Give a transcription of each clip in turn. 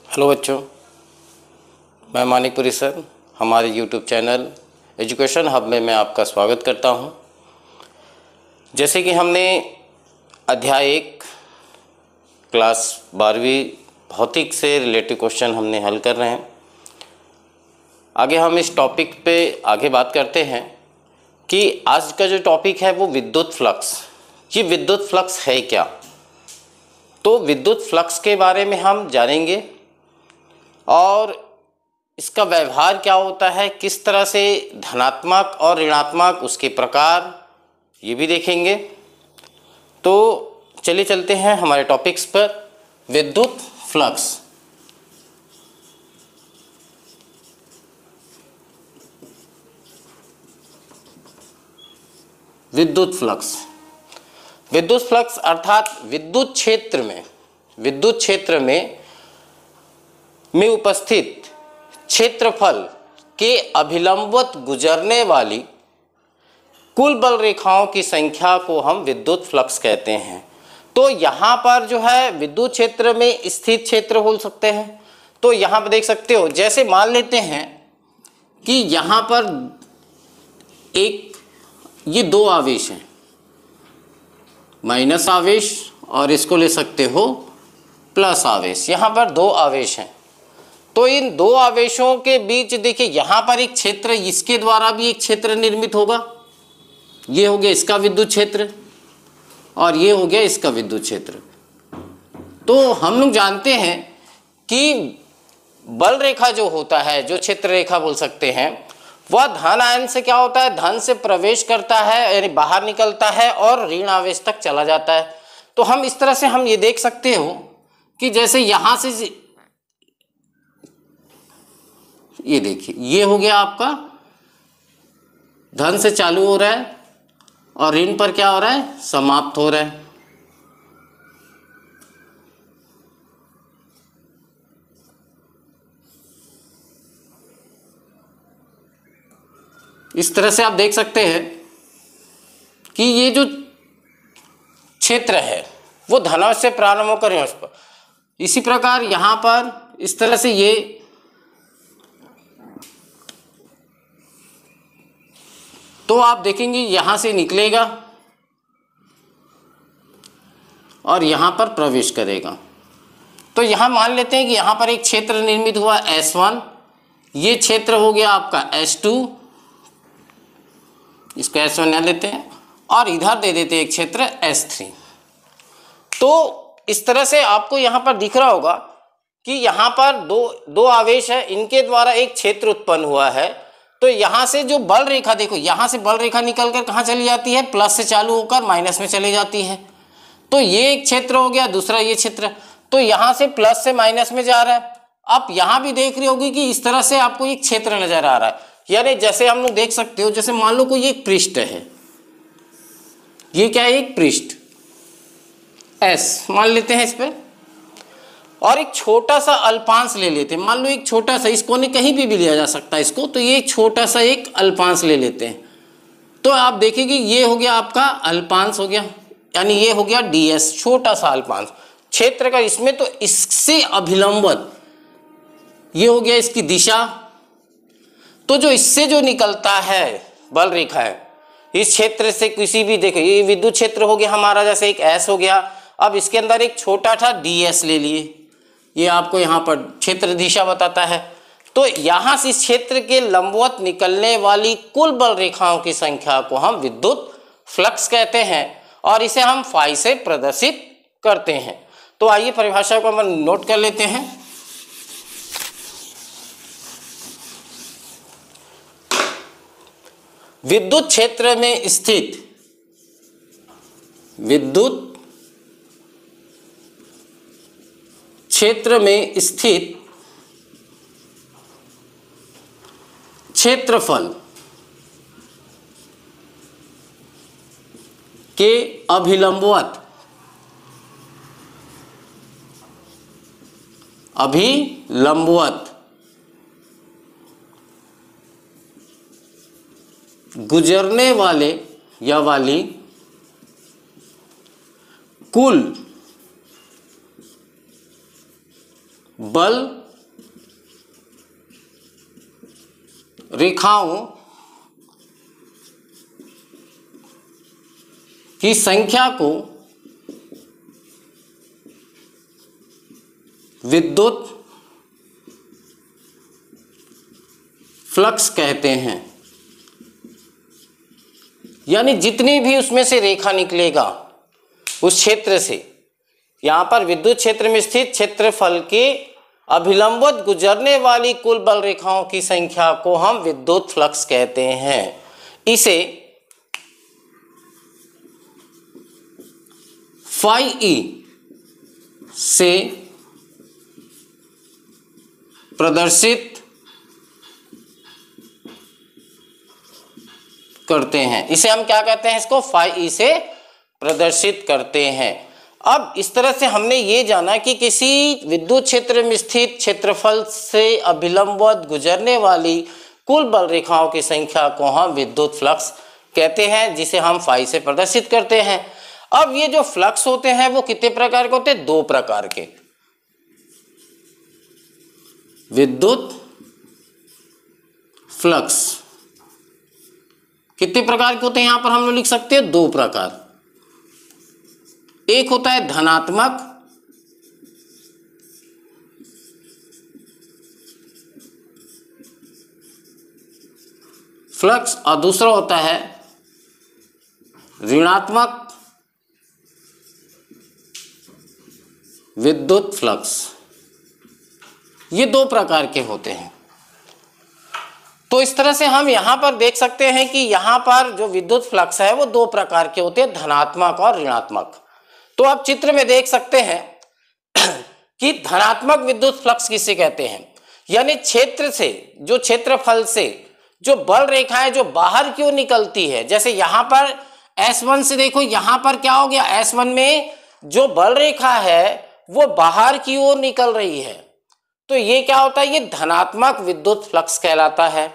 Hello बच्चों, मैं Manikpuri sir हमारे यूट्यूब चैनल एजुकेशन हब में मैं आपका स्वागत करता हूं। जैसे कि हमने अध्याय 1 क्लास 12वीं भौतिक से रिलेटेड क्वेश्चन हमने हल कर रहे हैं। आगे हम इस टॉपिक पे आगे बात करते हैं कि आज का जो टॉपिक है वो विद्युत फ्लक्स। ये विद्युत फ्लक्स है क्या? तो विद्युत फ्लक्स के बारे में हम जानेंगे और इसका व्यवहार क्या होता है, किस तरह से धनात्मक और ऋणात्मक उसके प्रकार, ये भी देखेंगे। तो चलिए चलते हैं हमारे टॉपिक्स पर। विद्युत फ्लक्स। विद्युत फ्लक्स, विद्युत फ्लक्स अर्थात विद्युत क्षेत्र में उपस्थित क्षेत्रफल के अभिलंबवत गुजरने वाली कुल बल रेखाओं की संख्या को हम विद्युत फ्लक्स कहते हैं। तो यहाँ पर जो है विद्युत क्षेत्र में स्थित क्षेत्र हो सकते हैं। तो यहाँ पर देख सकते हो, जैसे मान लेते हैं कि यहाँ पर ये दो आवेश हैं, माइनस आवेश और इसको ले सकते हो प्लस आवेश। यहाँ पर दो आवेश हैं। तो इन दो आवेशों के बीच देखिए यहाँ पर एक क्षेत्र, इसके द्वारा भी एक क्षेत्र निर्मित होगा। ये हो गया इसका विद्युत क्षेत्र और ये हो गया इसका विद्युत क्षेत्र। तो हम लोग जानते हैं कि बल रेखा जो होता है, जो क्षेत्र रेखा बोल सकते हैं, वह धन आयन से क्या होता है, धन से प्रवेश करता है यानी बाहर निकलता है और ऋण आवेश तक चला जाता है। तो हम इस तरह से हम ये देख सकते हो कि जैसे यहाँ से ये देखिए, ये हो गया आपका धन से चालू हो रहा है और ऋण पर क्या हो रहा है, समाप्त हो रहा है। इस तरह से आप देख सकते हैं कि ये जो क्षेत्र है वो धनावेश से प्रारंभ होकर ऋणावेश पर, इसी प्रकार यहां पर इस तरह से ये तो आप देखेंगे यहां से निकलेगा और यहां पर प्रवेश करेगा। तो यहां मान लेते हैं कि यहां पर एक क्षेत्र निर्मित हुआ S1, ये क्षेत्र हो गया आपका S2, इसको S1 मान लेते हैं और इधर दे देते हैं एक क्षेत्र S3। तो इस तरह से आपको यहां पर दिख रहा होगा कि यहां पर दो आवेश है, इनके द्वारा एक क्षेत्र उत्पन्न हुआ है। तो यहां से जो बल रेखा, देखो यहां से बल रेखा निकलकर कहां चली जाती है, प्लस से चालू होकर माइनस में चली जाती है। तो ये एक क्षेत्र हो गया, दूसरा ये क्षेत्र। तो यहां से प्लस से माइनस में जा रहा है। आप यहां भी देख रहे होगी कि इस तरह से आपको एक क्षेत्र नजर आ रहा है। यानी जैसे हम लोग देख सकते हो, जैसे मान लो कोई एक पृष्ठ है, ये क्या है, एक पृष्ठ S मान लेते हैं इस पे, और एक छोटा सा अल्पांश ले लेते हैं। मान लो एक छोटा सा, इसको नहीं कहीं भी लिया जा सकता है इसको, तो ये छोटा सा एक अल्पांश ले लेते हैं। तो आप देखिए ये हो गया आपका अल्पांश हो गया, यानी ये हो गया DS, छोटा सा अल्पांश क्षेत्र का इसमें। तो इससे अभिलंबवत ये हो गया इसकी दिशा। तो जो इससे जो निकलता है बल रेखा है, इस क्षेत्र से किसी भी, देखो ये विद्युत क्षेत्र हो गया हमारा, जैसे एक S हो गया। अब इसके अंदर एक छोटा था DS ले लिए, ये आपको यहाँ पर क्षेत्र दिशा बताता है। तो यहाँ से इस क्षेत्र के लंबवत निकलने वाली कुल बल रेखाओं की संख्या को हम विद्युत फ्लक्स कहते हैं और इसे हम फाई से प्रदर्शित करते हैं। तो आइए परिभाषा को हम नोट कर लेते हैं। विद्युत क्षेत्र में स्थित, विद्युत क्षेत्र में स्थित क्षेत्रफल के अभिलंबवत गुजरने वाले या वाली कुल बल रेखाओं की संख्या को विद्युत फ्लक्स कहते हैं। यानी जितनी भी उसमें से रेखा निकलेगा उस क्षेत्र से, यहां पर विद्युत क्षेत्र में स्थित क्षेत्रफल के अभिलंबवत गुजरने वाली कुल बल रेखाओं की संख्या को हम विद्युत फ्लक्स कहते हैं। इसे फाई ई से प्रदर्शित करते हैं। इसे हम क्या कहते हैं? इसको फाई ई से प्रदर्शित करते हैं। अब इस तरह से हमने ये जाना कि किसी विद्युत क्षेत्र में स्थित क्षेत्रफल से अभिलंबवत गुजरने वाली कुल बल रेखाओं की संख्या को हम विद्युत फ्लक्स कहते हैं, जिसे हम फाई से प्रदर्शित करते हैं। अब ये जो फ्लक्स होते हैं वो कितने प्रकार के होते हैं? दो प्रकार के। विद्युत फ्लक्स कितने प्रकार के होते हैं? यहां पर हम लोग लिख सकते हैं दो प्रकार। एक होता है धनात्मक फ्लक्स और दूसरा होता है ऋणात्मक विद्युत फ्लक्स। ये दो प्रकार के होते हैं। तो इस तरह से हम यहां पर देख सकते हैं कि यहां पर जो विद्युत फ्लक्स है वो दो प्रकार के होते हैं, धनात्मक और ऋणात्मक। तो आप चित्र में देख सकते हैं कि धनात्मक विद्युत फ्लक्स किसे कहते हैं? यानी क्षेत्र से, जो क्षेत्रफल से जो बल रेखाएं जो बाहर की ओर निकलती है, जैसे यहां पर S1 से देखो, यहां पर क्या हो गया? S1 में जो बल रेखा है वो बाहर की ओर निकल रही है, तो ये क्या होता है? ये धनात्मक विद्युत फ्लक्स कहलाता है।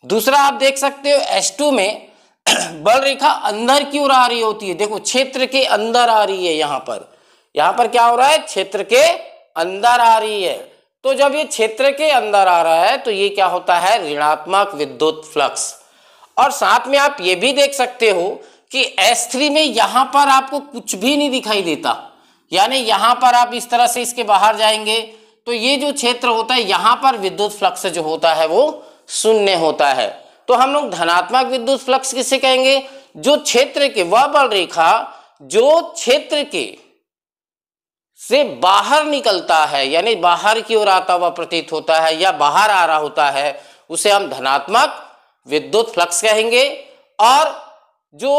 दूसरा आप देख सकते हो S2 में बल रेखा अंदर की ओर आ रही होती है। देखो क्षेत्र के अंदर आ रही है। यहां पर क्या हो रहा है? क्षेत्र के अंदर आ रही है। तो जब ये क्षेत्र के अंदर आ रहा है तो ये क्या होता है? ऋणात्मक विद्युत फ्लक्स। और साथ में आप ये भी देख सकते हो कि S3 में यहां पर आपको कुछ भी नहीं दिखाई देता। यानी यहां पर आप इस तरह से इसके बाहर जाएंगे तो ये जो क्षेत्र होता है यहां पर विद्युत फ्लक्स जो होता है वो शून्य होता है। तो हम लोग धनात्मक विद्युत फ्लक्स किसे कहेंगे? जो क्षेत्र के, वह बल रेखा जो क्षेत्र के से बाहर निकलता है, यानी बाहर की ओर आता हुआ प्रतीत होता है या बाहर आ रहा होता है, उसे हम धनात्मक विद्युत फ्लक्स कहेंगे। और जो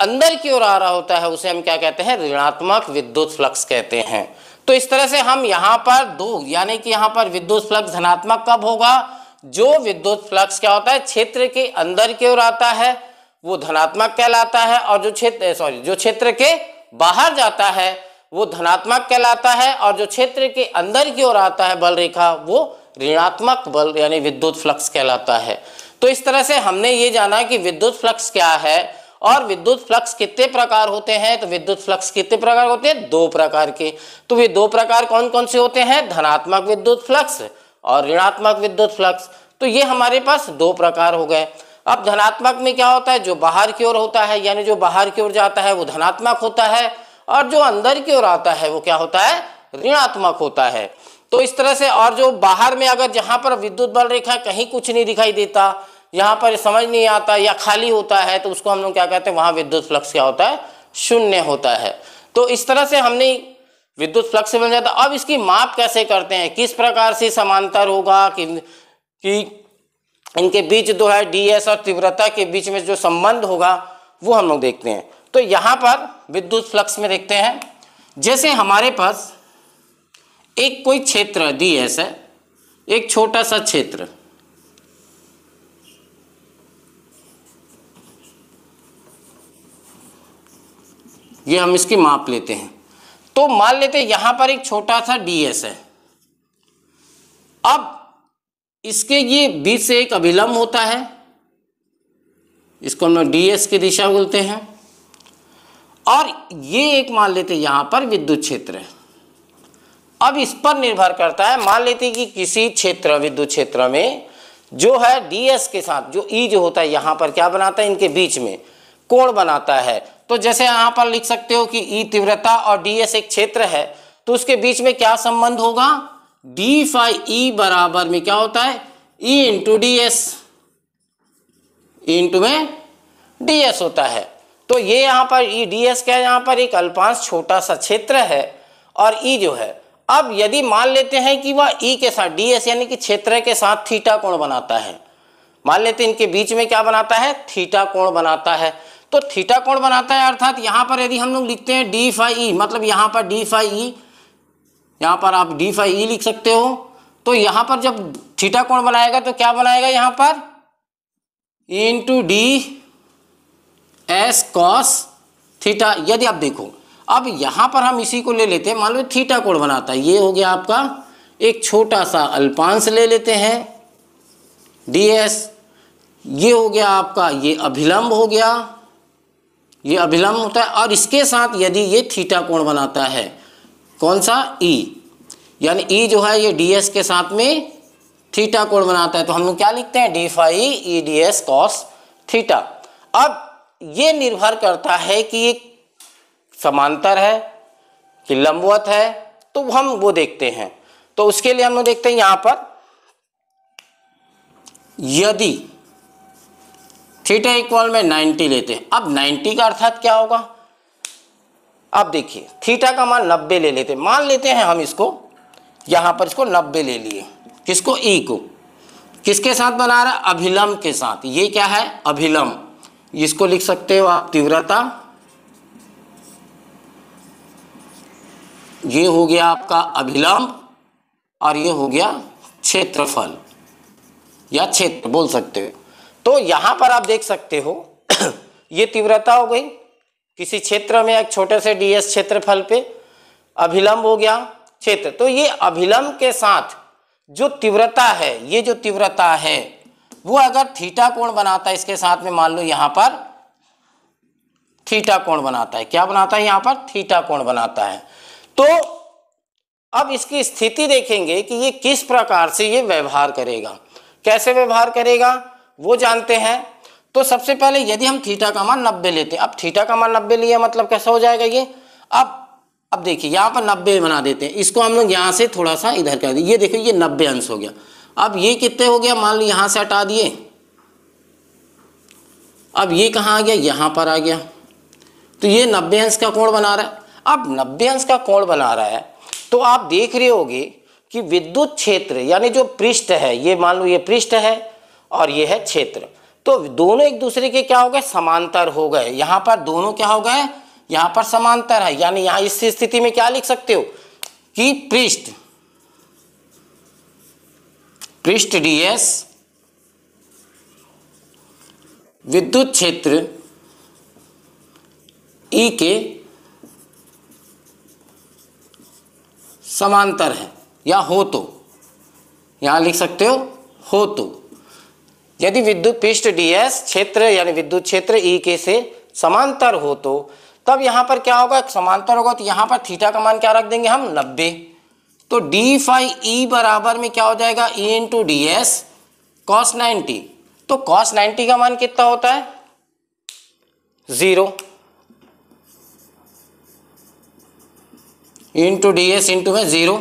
अंदर की ओर आ रहा होता है उसे हम क्या कहते हैं? ऋणात्मक विद्युत फ्लक्स कहते हैं। तो इस तरह से हम यहाँ पर दो, यानी कि यहाँ पर विद्युत फ्लक्स धनात्मक कब होगा? जो विद्युत फ्लक्स क्या होता है? क्षेत्र के अंदर की ओर आता है वो धनात्मक कहलाता है, और जो क्षेत्र के बाहर जाता है वो धनात्मक कहलाता है, और जो क्षेत्र के अंदर की ओर आता है बल रेखा वो ऋणात्मक बल यानी विद्युत फ्लक्स कहलाता है। तो इस तरह से हमने ये जाना कि विद्युत फ्लक्स क्या है और विद्युत फ्लक्स कितने प्रकार होते हैं। तो विद्युत फ्लक्स कितने प्रकार होते हैं? दो प्रकार के। तो ये दो प्रकार कौन कौन से होते हैं? धनात्मक विद्युत फ्लक्स और ऋणात्मक विद्युत फ्लक्स। तो ये हमारे पास दो प्रकार हो गए। अब धनात्मक में क्या होता है? जो बाहर की ओर होता है, यानी जो बाहर की ओर जाता है वो धनात्मक होता है, और जो अंदर की ओर आता है वो क्या होता है? ऋणात्मक होता है। तो इस तरह से, और जो बाहर में अगर जहां पर विद्युत बल रेखा कहीं कुछ नहीं दिखाई देता, यहाँ पर समझ नहीं आता या खाली होता है, तो उसको हम लोग क्या कहते हैं? वहां विद्युत फ्लक्स क्या होता है? शून्य होता है। तो इस तरह से हमने विद्युत फ्लक्स से बन जाता। अब इसकी माप कैसे करते हैं? किस प्रकार से समांतर होगा कि इनके बीच जो है ds और तीव्रता के बीच में जो संबंध होगा वो हम लोग देखते हैं। तो यहाँ पर विद्युत फ्लक्स में देखते हैं, जैसे हमारे पास एक कोई क्षेत्र ds है, एक छोटा सा क्षेत्र, ये हम इसकी माप लेते हैं। तो मान लेते हैं यहां पर एक छोटा सा ds है। अब इसके ये बीच से एक अभिलंब होता है, इसको हम लोग ds की दिशा बोलते हैं, और ये एक मान लेते हैं यहां पर विद्युत क्षेत्र है। अब इस पर निर्भर करता है, मान लेते हैं कि किसी क्षेत्र, विद्युत क्षेत्र में जो है ds के साथ जो e जो होता है यहाँ पर क्या बनाता है, इनके बीच में कोण बनाता है। तो जैसे यहाँ पर लिख सकते हो कि E तीव्रता और ds एक क्षेत्र है, तो उसके बीच में क्या संबंध होगा, d फाई E बराबर में क्या होता है, E into ds, E into में ds होता है। तो ये यहाँ पर E ds क्या है, यहाँ पर एक अल्पांश छोटा सा क्षेत्र है और E जो है, अब यदि मान लेते हैं कि वह E के साथ ds यानी कि क्षेत्र के साथ थीटा कोण बनाता है, मान लेते हैं इनके बीच में क्या बनाता है, थीटा कोण बनाता है। तो थीटा कोण बनाता है अर्थात यहाँ पर यदि हम लोग लिखते हैं डी फाई ई, मतलब यहाँ पर डी फाई ई, यहाँ पर आप डी फाई ई लिख सकते हो। तो यहाँ पर जब थीटा कोण बनाएगा तो क्या बनाएगा, यहाँ पर E into D S cos theta. यदि आप देखो अब यहाँ पर हम इसी को ले लेते हैं, मान लो थीटा कोण बनाता है, ये हो गया आपका एक छोटा सा अल्पांश ले लेते हैं डी एस, ये हो गया आपका ये अभिलंब हो गया, ये अभिलंब होता है और इसके साथ यदि ये थीटा कोण बनाता है, कौन सा, ई, यानी ई जो है ये ds के साथ में थीटा कोण बनाता है, तो हम लोग क्या लिखते हैं, D phi E ds cos theta. अब ये निर्भर करता है कि ये समांतर है कि लंबवत है, तो हम वो देखते हैं। तो उसके लिए हम लोग देखते हैं यहाँ पर यदि थीटा इक्वल में 90 लेते हैं, अब 90 का अर्थात क्या होगा, अब देखिए थीटा का मान 90 ले लेते हैं, मान लेते हैं हम इसको यहाँ पर इसको 90 ले लिए, किसको, ई को, किसके साथ बना रहा है, अभिलंब के साथ। ये क्या है, अभिलंब, इसको लिख सकते हो आप तीव्रता, ये हो गया आपका अभिलंब और ये हो गया क्षेत्रफल या क्षेत्र बोल सकते हो। तो यहाँ पर आप देख सकते हो ये तीव्रता हो गई किसी क्षेत्र में एक छोटे से ds क्षेत्रफल पे, अभिलंब हो गया क्षेत्र। तो ये अभिलंब के साथ जो तीव्रता है, ये जो तीव्रता है वो अगर थीटा कोण बनाता है इसके साथ में, मान लो यहाँ पर थीटा कोण बनाता है, क्या बनाता है, यहाँ पर थीटा कोण बनाता है। तो अब इसकी स्थिति देखेंगे कि ये किस प्रकार से ये व्यवहार करेगा, कैसे व्यवहार करेगा वो जानते हैं। तो सबसे पहले यदि हम थीटा का मान 90 लेते हैं, अब थीटा का मान 90 लिया मतलब कैसा हो जाएगा ये, अब देखिए यहाँ पर 90 बना देते हैं, इसको हम लोग यहाँ से थोड़ा सा इधर कर दिए, ये देखो ये 90 अंश हो गया। अब ये कितने हो गया, मान लो यहाँ से हटा दिए, अब ये कहाँ आ गया, यहाँ पर आ गया, तो ये 90 अंश का कोण बना रहा है। अब 90 अंश का कोण बना रहा है तो आप देख रहे होगे कि विद्युत क्षेत्र यानी जो पृष्ठ है, ये मान लो ये पृष्ठ है और ये है क्षेत्र, तो दोनों एक दूसरे के क्या हो गए, समांतर हो गए। यहाँ पर दोनों क्या हो गए, यहाँ पर समांतर है, यानी यहाँ इस स्थिति में क्या लिख सकते हो कि पृष्ठ ds विद्युत क्षेत्र E के समांतर है या हो, तो यहाँ लिख सकते हो तो। यदि विद्युत पृष्ठ ds क्षेत्र यानी विद्युत क्षेत्र E के से समांतर हो तो तब यहाँ पर क्या होगा, समांतर होगा तो यहाँ पर थीटा का मान क्या रख देंगे हम, 90। तो डी फाई ई बराबर में क्या हो जाएगा, E into D S cos 90। तो कॉस 90 का मान कितना होता है, 0 इंटू डी एस इंटू में 0।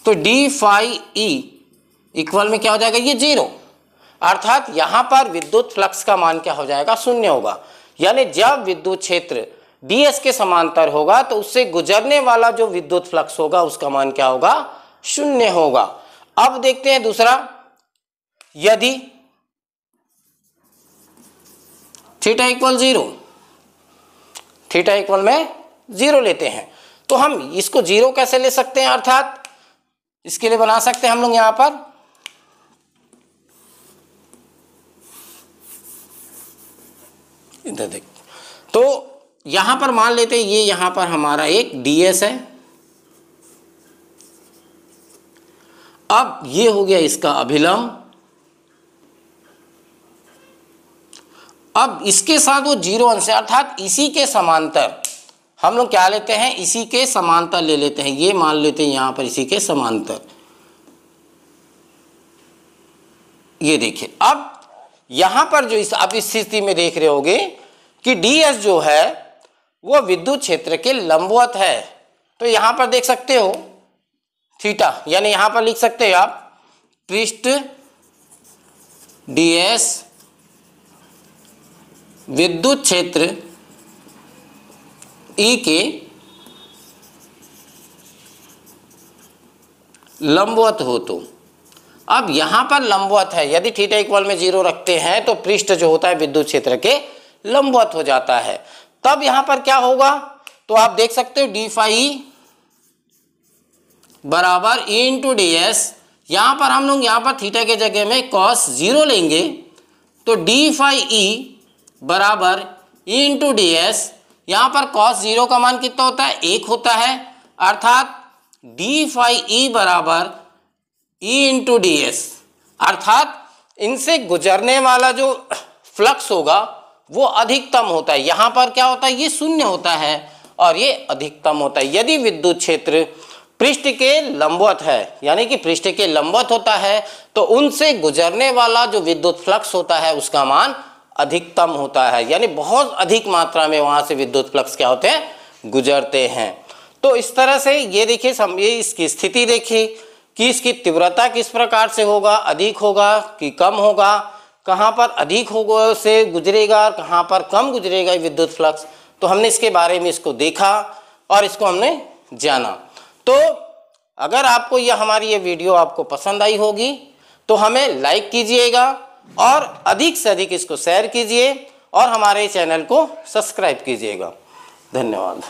तो डी फाई ई इक्वल में क्या हो जाएगा, ये 0, अर्थात यहाँ पर विद्युत फ्लक्स का मान क्या हो जाएगा, 0 होगा। यानी जब विद्युत क्षेत्र ds के समांतर होगा तो उससे गुजरने वाला जो विद्युत फ्लक्स होगा उसका मान क्या होगा, 0 होगा। अब देखते हैं दूसरा, यदि थीटा इक्वल 0, थीटा इक्वल में 0 लेते हैं तो हम इसको 0 कैसे ले सकते हैं, अर्थात इसके लिए बना सकते हैं हम लोग यहाँ पर इधर देख, तो यहां पर मान लेते हैं ये यहां पर हमारा एक ds है, अब ये हो गया इसका अभिलंब, अब इसके साथ वो 0 अंश है अर्थात इसी के समांतर हम लोग क्या लेते हैं, इसी के समांतर ले लेते हैं, ये मान लेते हैं यहां पर इसी के समांतर, ये देखिए, अब यहां पर जो आप इस स्थिति में देख रहे होगे कि ds जो है वो विद्युत क्षेत्र के लंबवत है। तो यहां पर देख सकते हो थीटा, यानी यहां पर लिख सकते हैं आप पृष्ठ ds विद्युत क्षेत्र E के लंबवत हो। तो अब यहां पर लंबवत है, यदि थीटा इक्वल में 0 रखते हैं तो पृष्ठ जो होता है विद्युत क्षेत्र के लंबवत हो जाता है। तब यहां पर क्या होगा, तो आप देख सकते हो डी फाई बराबर E इंटू डी एस। यहां पर हम लोग यहां पर थीटा के जगह में cos 0 लेंगे, तो डी फाई ई बराबर E इंटू डी एस। यहां पर cos 0 का मान कितना होता है, 1 होता है, अर्थात डी फाई ई बराबर E इंटू डी एस, अर्थात इनसे गुजरने वाला जो फ्लक्स होगा वो अधिकतम होता है। यहां पर क्या होता है, ये शून्य होता है और ये अधिकतम होता है। यदि विद्युत क्षेत्र पृष्ठ के लंबवत है, यानी कि पृष्ठ के लंबवत होता है, तो उनसे गुजरने वाला जो विद्युत फ्लक्स होता है उसका मान अधिकतम होता है, यानी बहुत अधिक मात्रा में वहां से विद्युत फ्लक्स क्या होते हैं, गुजरते हैं। तो इस तरह से ये देखिए, ये इसकी स्थिति देखिए कि इसकी तीव्रता किस प्रकार से होगा, अधिक होगा कि कम होगा, कहाँ पर अधिक होगा से गुजरेगा, कहाँ पर कम गुजरेगा विद्युत फ्लक्स। तो हमने इसके बारे में इसको देखा और इसको हमने जाना। तो अगर आपको यह हमारी ये वीडियो आपको पसंद आई होगी तो हमें लाइक कीजिएगा और अधिक से अधिक इसको शेयर कीजिए और हमारे चैनल को सब्सक्राइब कीजिएगा। धन्यवाद।